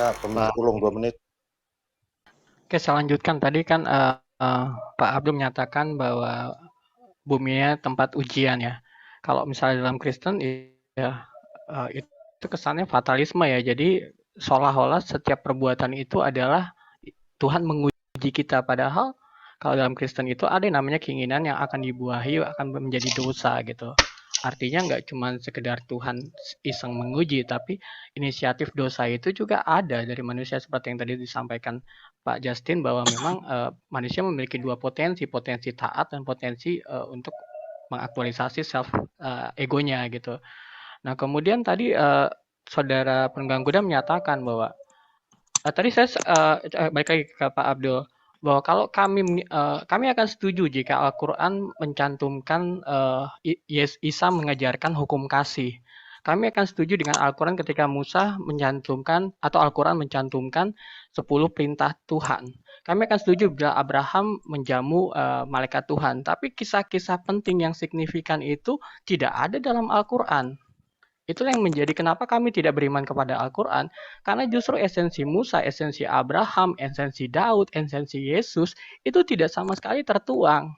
Ya, ulung 2 menit. Oke, saya lanjutkan. Tadi kan Pak Abdul menyatakan bahwa buminya tempat ujian ya. Kalau misalnya dalam Kristen ya itu kesannya fatalisme ya. Jadi seolah-olah setiap perbuatan itu adalah Tuhan menguji kita, padahal kalau dalam Kristen itu ada yang namanya keinginan yang akan dibuahi akan menjadi dosa gitu. Artinya nggak cuma sekedar Tuhan iseng menguji, tapi inisiatif dosa itu juga ada dari manusia seperti yang tadi disampaikan Pak Justin, bahwa memang manusia memiliki dua potensi, potensi taat dan potensi untuk mengaktualisasi self egonya gitu. Nah kemudian tadi saudara Penggangguda menyatakan bahwa tadi saya balik lagi ke Pak Abdul, bahwa kalau kami akan setuju jika Al-Quran mencantumkan Isa mengajarkan hukum kasih. Kami akan setuju dengan Al-Quran ketika Musa mencantumkan atau Al-Quran mencantumkan 10 perintah Tuhan. Kami akan setuju bila Abraham menjamu malaikat Tuhan. Tapi kisah-kisah penting yang signifikan itu tidak ada dalam Al-Quran. Itulah yang menjadi kenapa kami tidak beriman kepada Al-Quran, karena justru esensi Musa, esensi Abraham, esensi Daud, esensi Yesus itu tidak sama sekali tertuang,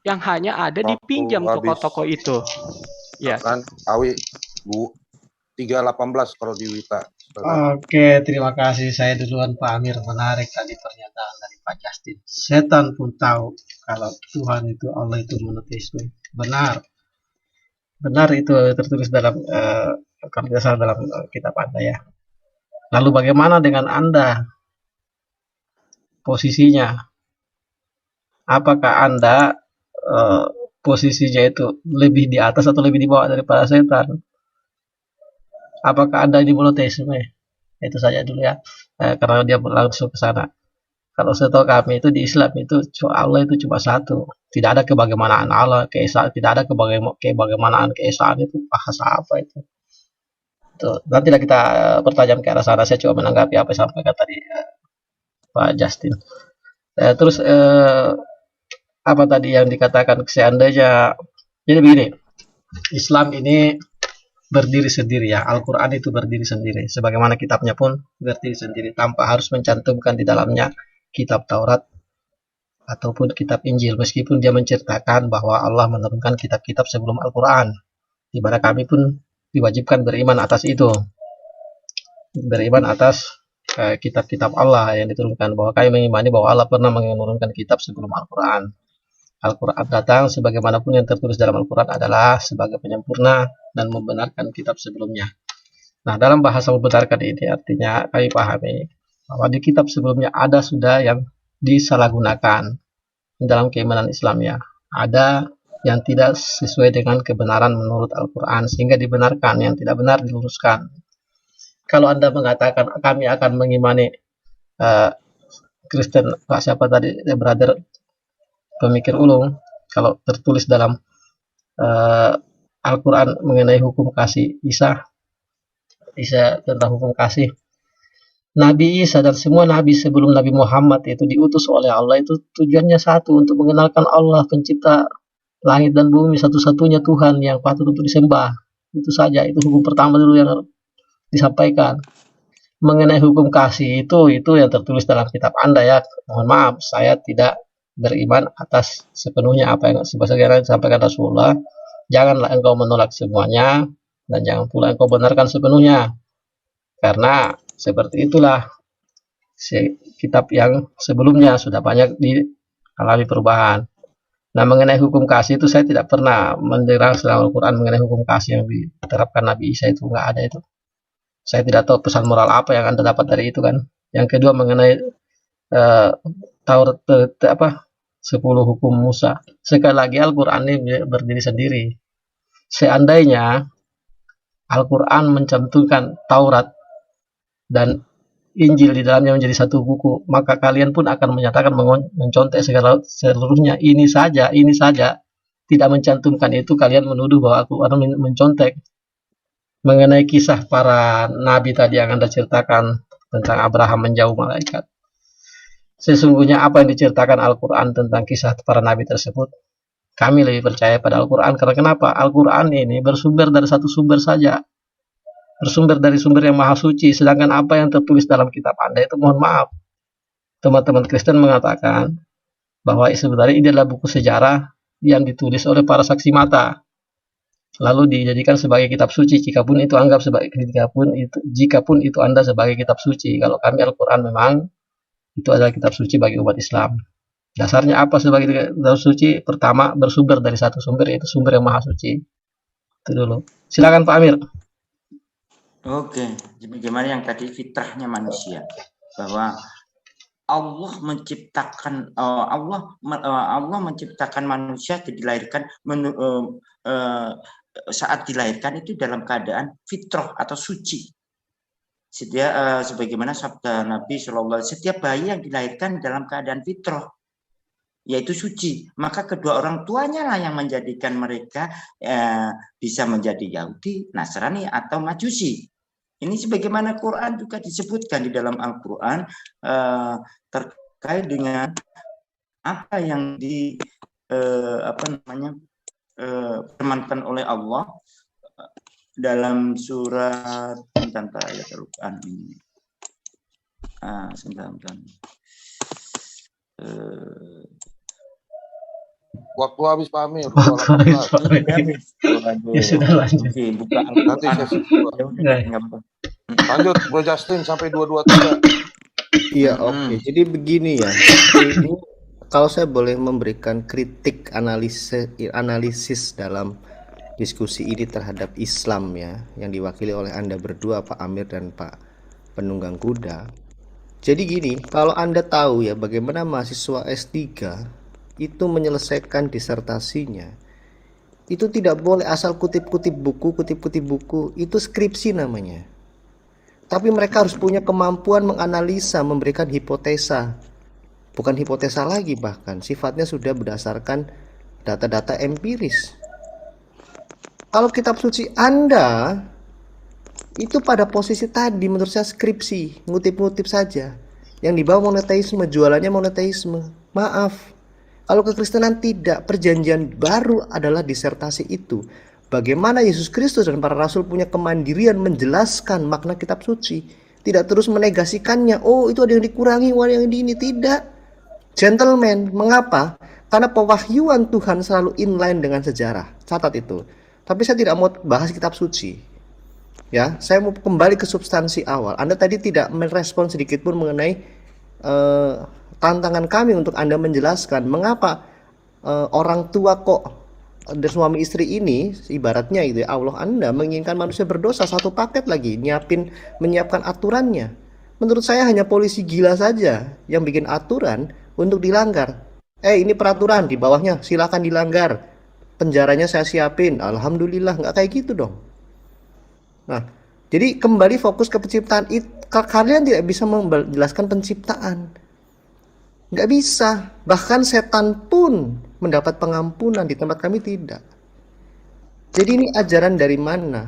yang hanya ada dipinjam tokoh-tokoh itu. Ya kan, Awi Bu 318 kalau di Wita. Oke, terima kasih. Saya duluan Pak Amir. Menarik tadi pernyataan dari Pak Justin. Setan pun tahu kalau Tuhan itu, Allah itu monoteisme. Benar. Benar itu tertulis dalam kalau tidak salah dalam kitab Anda ya. Lalu bagaimana dengan Anda? Posisinya? Apakah Anda posisinya itu lebih di atas atau lebih di bawah daripada setan? Apakah Anda di monoteisme? Itu saja dulu ya. Karena dia langsung ke sana. Kalau setahu kami itu di Islam itu Allah itu cuma satu. Tidak ada kebagaimana Allah, keesaan, tidak ada kebagaimana keesaan itu bahasa apa itu. Tuh, nantilah kita pertajam ke arah sana. Saya coba menanggapi apa yang sampaikan tadi Pak Justin. Terus apa tadi yang dikatakan seandainya, jadi begini, Islam ini berdiri sendiri ya, Al-Quran itu berdiri sendiri, sebagaimana kitabnya pun berdiri sendiri tanpa harus mencantumkan di dalamnya kitab Taurat ataupun kitab Injil, meskipun dia menceritakan bahwa Allah menurunkan kitab-kitab sebelum Al-Quran, di mana kami pun diwajibkan beriman atas itu, beriman atas kitab-kitab Allah yang diturunkan, bahwa kami mengimani bahwa Allah pernah menurunkan kitab sebelum Al-Quran. Al-Quran datang sebagaimanapun yang tertulis dalam Al-Quran adalah sebagai penyempurna dan membenarkan kitab sebelumnya. Nah, dalam bahasa membenarkan ini artinya kami pahami bahwa di kitab sebelumnya ada sudah yang disalahgunakan dalam keimanan Islamnya. Ada yang tidak sesuai dengan kebenaran menurut Al-Quran sehingga dibenarkan, yang tidak benar diluruskan. Kalau Anda mengatakan kami akan mengimani Kristen, Pak siapa tadi, brother pemikir ulung, kalau tertulis dalam Al-Quran mengenai hukum kasih Isa tentang hukum kasih, Nabi Isa dan semua nabi sebelum Nabi Muhammad itu diutus oleh Allah itu tujuannya satu, untuk mengenalkan Allah pencipta langit dan bumi, satu-satunya Tuhan yang patut untuk disembah. Itu saja, itu hukum pertama dulu yang disampaikan. Mengenai hukum kasih itu yang tertulis dalam kitab Anda ya. Mohon maaf, saya tidak beriman atas sepenuhnya apa yang sebagaimana disampaikan Rasulullah. Janganlah engkau menolak semuanya dan jangan pula engkau benarkan sepenuhnya. Karena seperti itulah kitab yang sebelumnya sudah banyak dialami perubahan. Nah, mengenai hukum kasih itu saya tidak pernah mendengar dalam Al-Quran mengenai hukum kasih yang diterapkan Nabi Isa, itu nggak ada itu. Saya tidak tahu pesan moral apa yang Anda dapat dari itu kan. Yang kedua mengenai Taurat 10 hukum Musa. Sekali lagi Al-Quran ini berdiri sendiri. Seandainya Al-Quran mencantumkan Taurat dan Injil di dalamnya menjadi satu buku, maka kalian pun akan menyatakan mencontek seluruhnya. Ini saja tidak mencantumkan itu, kalian menuduh bahwa Al-Quran mencontek. Mengenai kisah para nabi tadi yang Anda ceritakan tentang Abraham menjauh malaikat, sesungguhnya apa yang diceritakan Al-Quran tentang kisah para nabi tersebut, kami lebih percaya pada Al-Quran. Karena kenapa? Al-Quran ini bersumber dari satu sumber saja. bersumber dari sumber yang maha suci, sedangkan apa yang tertulis dalam kitab Anda itu, mohon maaf, teman-teman Kristen mengatakan bahwa sebenarnya ini adalah buku sejarah yang ditulis oleh para saksi mata, lalu dijadikan sebagai kitab suci, jikapun itu Anda sebagai kitab suci. Kalau kami Al-Quran memang itu adalah kitab suci bagi umat Islam. Dasarnya apa sebagai kitab suci? Pertama, bersumber dari satu sumber, yaitu sumber yang maha suci. Itu dulu. Silakan Pak Amir. Oke, bagaimana yang tadi fitrahnya manusia, bahwa Allah menciptakan manusia dilahirkan saat dilahirkan itu dalam keadaan fitrah atau suci. Sebagaimana sabda Nabi SAW, setiap bayi yang dilahirkan dalam keadaan fitrah, yaitu suci, maka kedua orang tuanya lah yang menjadikan mereka bisa menjadi Yahudi, Nasrani atau Majusi. Ini sebagaimana Quran juga disebutkan di dalam Al-Quran terkait dengan apa yang firmankan oleh Allah dalam surat ayat Al-Quran ini. Waktu habis Pak Amir. Ya sudah lanjut. Buka Nanti Al-Quran. saya lanjut, Bro Justin sampai 223. Iya, oke. Jadi begini ya. Ini kalau saya boleh memberikan kritik analisis dalam diskusi ini terhadap Islam ya, yang diwakili oleh Anda berdua, Pak Amir dan Pak Penunggang Kuda. Jadi gini, kalau Anda tahu ya bagaimana mahasiswa S3 itu menyelesaikan disertasinya, itu tidak boleh asal kutip-kutip buku, itu skripsi namanya. Tapi mereka harus punya kemampuan menganalisa, memberikan hipotesa. Bukan hipotesa lagi, bahkan sifatnya sudah berdasarkan data-data empiris. Kalau kitab suci Anda itu pada posisi tadi menurut saya skripsi, ngutip-ngutip saja. Yang dibawa monoteisme, jualannya monoteisme. Maaf. Kalau kekristenan tidak, perjanjian baru adalah disertasi itu. Bagaimana Yesus Kristus dan para rasul punya kemandirian menjelaskan makna kitab suci. Tidak terus menegasikannya. Oh, itu ada yang dikurangi, ada yang di ini. Tidak. Gentleman. Mengapa? Karena pewahyuan Tuhan selalu inline dengan sejarah. Catat itu. Tapi saya tidak mau bahas kitab suci. Ya, saya mau kembali ke substansi awal. Anda tadi tidak merespon sedikit pun mengenai tantangan kami untuk Anda menjelaskan mengapa orang tua kok dan suami istri ini ibaratnya itu ya, Allah Anda menginginkan manusia berdosa satu paket lagi, menyiapkan aturannya. Menurut saya hanya polisi gila saja yang bikin aturan untuk dilanggar. Ini peraturan, di bawahnya silakan dilanggar. Penjaranya saya siapin. Alhamdulillah, nggak kayak gitu dong. Nah, jadi kembali fokus ke penciptaan. Kalian tidak bisa menjelaskan penciptaan. Nggak bisa. Bahkan setan pun mendapat pengampunan, di tempat kami tidak. Jadi ini ajaran dari mana?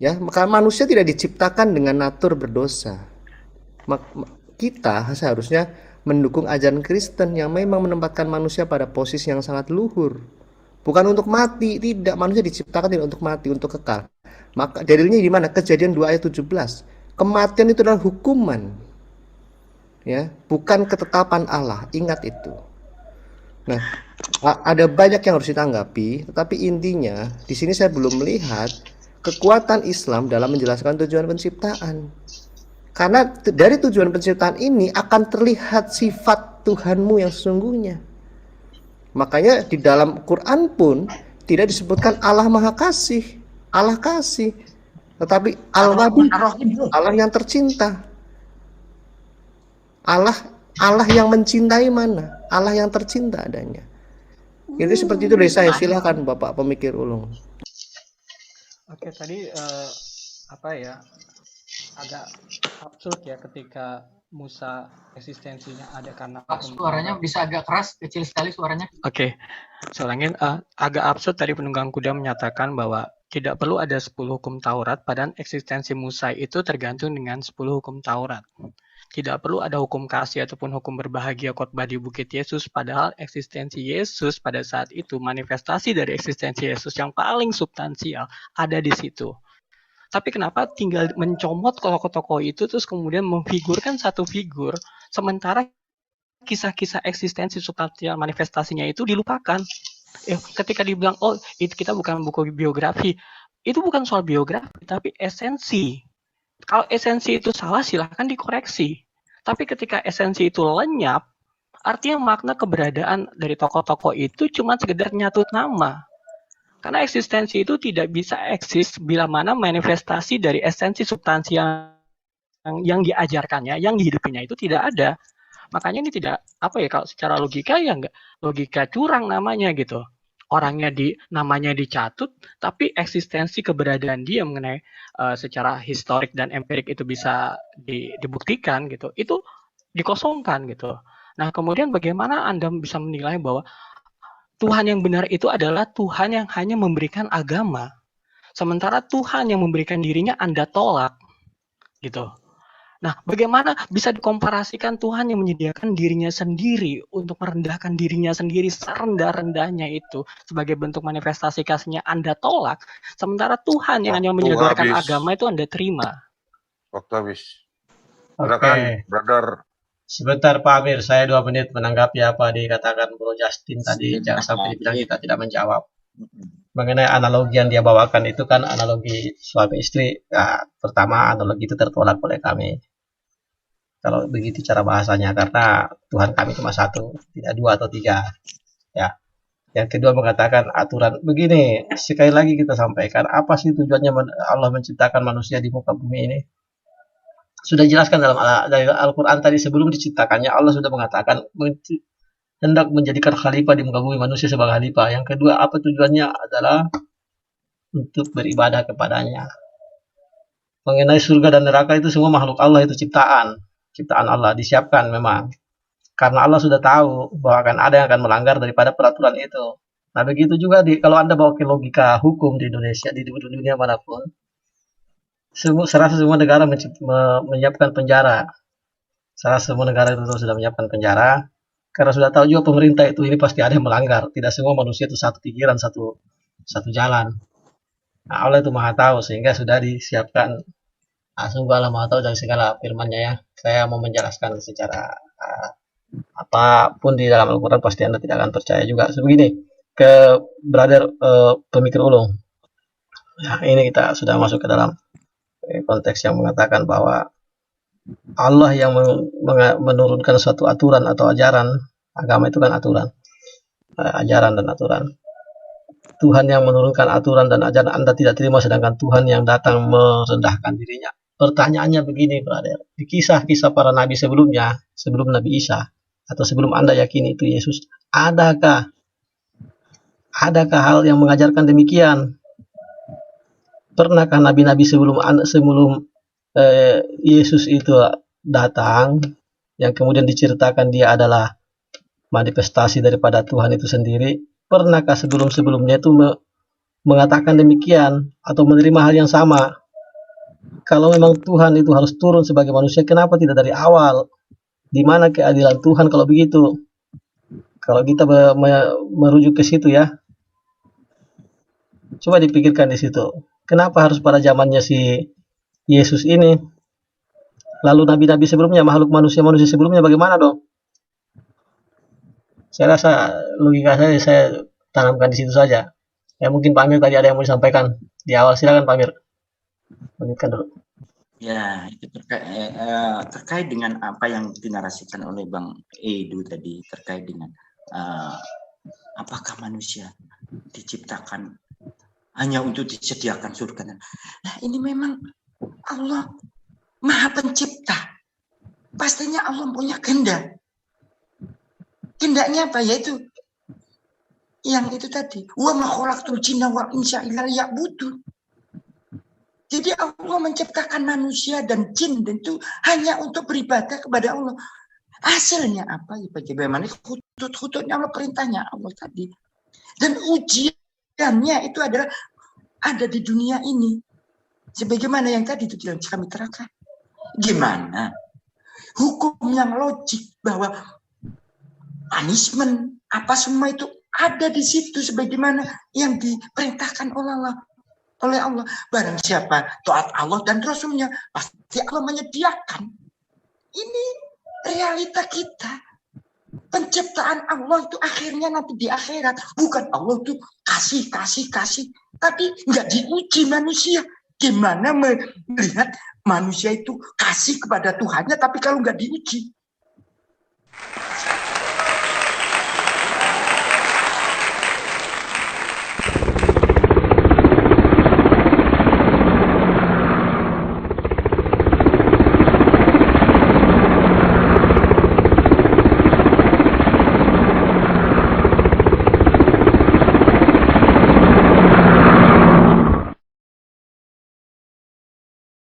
Ya, maka manusia tidak diciptakan dengan natur berdosa. Kita seharusnya mendukung ajaran Kristen yang memang menempatkan manusia pada posisi yang sangat luhur. Bukan untuk mati, tidak. Manusia diciptakan tidak untuk mati, untuk kekal. Maka dalilnya di mana? Kejadian 2 ayat 17. Kematian itu adalah hukuman. Ya, bukan ketetapan Allah. Ingat itu. Nah, ada banyak yang harus ditanggapi, tetapi intinya di sini saya belum melihat kekuatan Islam dalam menjelaskan tujuan penciptaan. Karena dari tujuan penciptaan ini akan terlihat sifat Tuhanmu yang sesungguhnya. Makanya di dalam Quran pun tidak disebutkan Allah Maha Kasih, Allah kasih, tetapi Al-Wadud, Allah yang tercinta. Allah yang mencintai mana? Allah yang tercinta adanya. Jadi seperti itu dari saya. Silakan Bapak pemikir ulung. Oke, tadi agak absurd ya ketika Musa eksistensinya ada karena suaranya bisa agak keras, kecil sekali suaranya. Oke, saya ulangin. Agak absurd tadi Penunggang Kuda menyatakan bahwa tidak perlu ada 10 hukum Taurat, padahal eksistensi Musa itu tergantung dengan 10 hukum Taurat. Tidak perlu ada hukum kasih ataupun hukum berbahagia khotbah di Bukit Yesus, padahal eksistensi Yesus pada saat itu, manifestasi dari eksistensi Yesus yang paling substansial ada di situ. Tapi kenapa tinggal mencomot tokoh-tokoh itu terus kemudian memfigurkan satu figur, sementara kisah-kisah eksistensi substansial manifestasinya itu dilupakan. Ketika dibilang, oh itu kita bukan buku biografi, itu bukan soal biografi, tapi esensi. Kalau esensi itu salah, silahkan dikoreksi. Tapi ketika esensi itu lenyap, artinya makna keberadaan dari tokoh-tokoh itu cuma sekedar nyatut nama. Karena eksistensi itu tidak bisa eksis bila mana manifestasi dari esensi substansi yang diajarkannya, yang dihidupinya itu tidak ada. Makanya ini tidak, kalau secara logika ya enggak, logika curang namanya gitu. Orangnya namanya dicatut, tapi eksistensi keberadaan dia mengenai secara historik dan empirik itu bisa dibuktikan gitu. Itu dikosongkan gitu. Nah, kemudian bagaimana Anda bisa menilai bahwa Tuhan yang benar itu adalah Tuhan yang hanya memberikan agama. Sementara Tuhan yang memberikan dirinya Anda tolak. Gitu. Nah, bagaimana bisa dikomparasikan Tuhan yang menyediakan dirinya sendiri untuk merendahkan dirinya sendiri serendah-rendahnya itu sebagai bentuk manifestasi kasihnya Anda tolak, sementara Tuhan yang hanya menyodorkan agama itu Anda terima. Waktu habis. Oke. Brother. Sebentar Pak Amir, saya 2 menit menanggapi apa dikatakan Bro Justin tadi. Jangan sampai dibilang kita tidak menjawab. Mengenai analogi yang dia bawakan itu kan analogi suami istri. Ya, pertama analogi itu tertolak oleh kami. Kalau begitu cara bahasanya, karena Tuhan kami cuma satu, tidak 2 atau 3. Ya. Yang kedua mengatakan aturan begini. Sekali lagi kita sampaikan, apa sih tujuannya Allah menciptakan manusia di muka bumi ini? Sudah jelaskan dari Al-Quran tadi, sebelum diciptakannya Allah sudah mengatakan hendak menjadikan khalifah di muka bumi, manusia sebagai khalifah. Yang kedua, apa tujuannya adalah untuk beribadah kepadanya. Mengenai surga dan neraka itu semua makhluk Allah, itu ciptaan Allah, disiapkan memang. Karena Allah sudah tahu bahwa akan ada yang akan melanggar daripada peraturan itu. Nah begitu juga kalau Anda bawa ke logika hukum di Indonesia, di dunia manapun, serasa semua negara menyiapkan penjara. Serasa semua negara itu sudah menyiapkan penjara, karena sudah tahu juga pemerintah itu ini pasti ada yang melanggar. Tidak semua manusia itu satu pikiran, satu jalan. Nah, Allah itu maha tahu, sehingga sudah disiapkan. Sungguh Allah maha tahu dari segala firman-Nya ya. Saya mau menjelaskan secara apapun di dalam Al-Quran pasti Anda tidak akan percaya juga. Sebegini ke brother pemikir ulung. Nah, ini kita sudah masuk ke dalam konteks yang mengatakan bahwa Allah yang menurunkan suatu aturan atau ajaran. Agama itu kan aturan, ajaran dan aturan. Tuhan yang menurunkan aturan dan ajaran Anda tidak terima, sedangkan Tuhan yang datang merendahkan dirinya. Pertanyaannya begini, brother. Di kisah-kisah para nabi sebelumnya, sebelum Nabi Isa atau sebelum Anda yakini itu Yesus, adakah hal yang mengajarkan demikian? Pernahkah nabi-nabi sebelum Yesus itu datang, yang kemudian diceritakan dia adalah manifestasi daripada Tuhan itu sendiri? Pernahkah sebelum-sebelumnya itu mengatakan demikian atau menerima hal yang sama? Kalau memang Tuhan itu harus turun sebagai manusia, kenapa tidak dari awal? Di mana keadilan Tuhan kalau begitu? Kalau kita merujuk ke situ ya, coba dipikirkan di situ. Kenapa harus pada zamannya si Yesus ini? Lalu nabi-nabi sebelumnya, makhluk manusia sebelumnya bagaimana dong? Saya rasa logika saya tanamkan di situ saja. Ya mungkin Pak Amir tadi ada yang mau disampaikan di awal. Silakan Pak Amir. Lanjutkan dulu. Ya, itu terkait dengan apa yang dinarasikan oleh Bang Edu tadi, terkait dengan apakah manusia diciptakan hanya untuk disediakan surga. Nah, ini memang Allah Maha Pencipta. Pastinya Allah punya kehendak. Kehendaknya apa? Yaitu yang itu tadi. Wa ma khalaqtul jinna wal insa illa liya'budun. Jadi Allah menciptakan manusia dan jin itu hanya untuk beribadah kepada Allah. Hasilnya apa? Ya bagaimana hutut-hututnya Allah, perintahnya Allah tadi. Dan ujiannya itu adalah ada di dunia ini. Sebagaimana yang tadi itu kami terangkan. Gimana? Hukum yang logik bahwa punishment apa semua itu ada di situ sebagaimana yang diperintahkan oleh Allah. oleh Allah. Barang siapa taat Allah dan Rasulnya, pasti Allah menyediakan. Ini realita kita. Penciptaan Allah itu akhirnya nanti di akhirat. Bukan Allah itu kasih. Tapi nggak diuji manusia. Gimana melihat manusia itu kasih kepada Tuhannya, tapi kalau nggak diuji.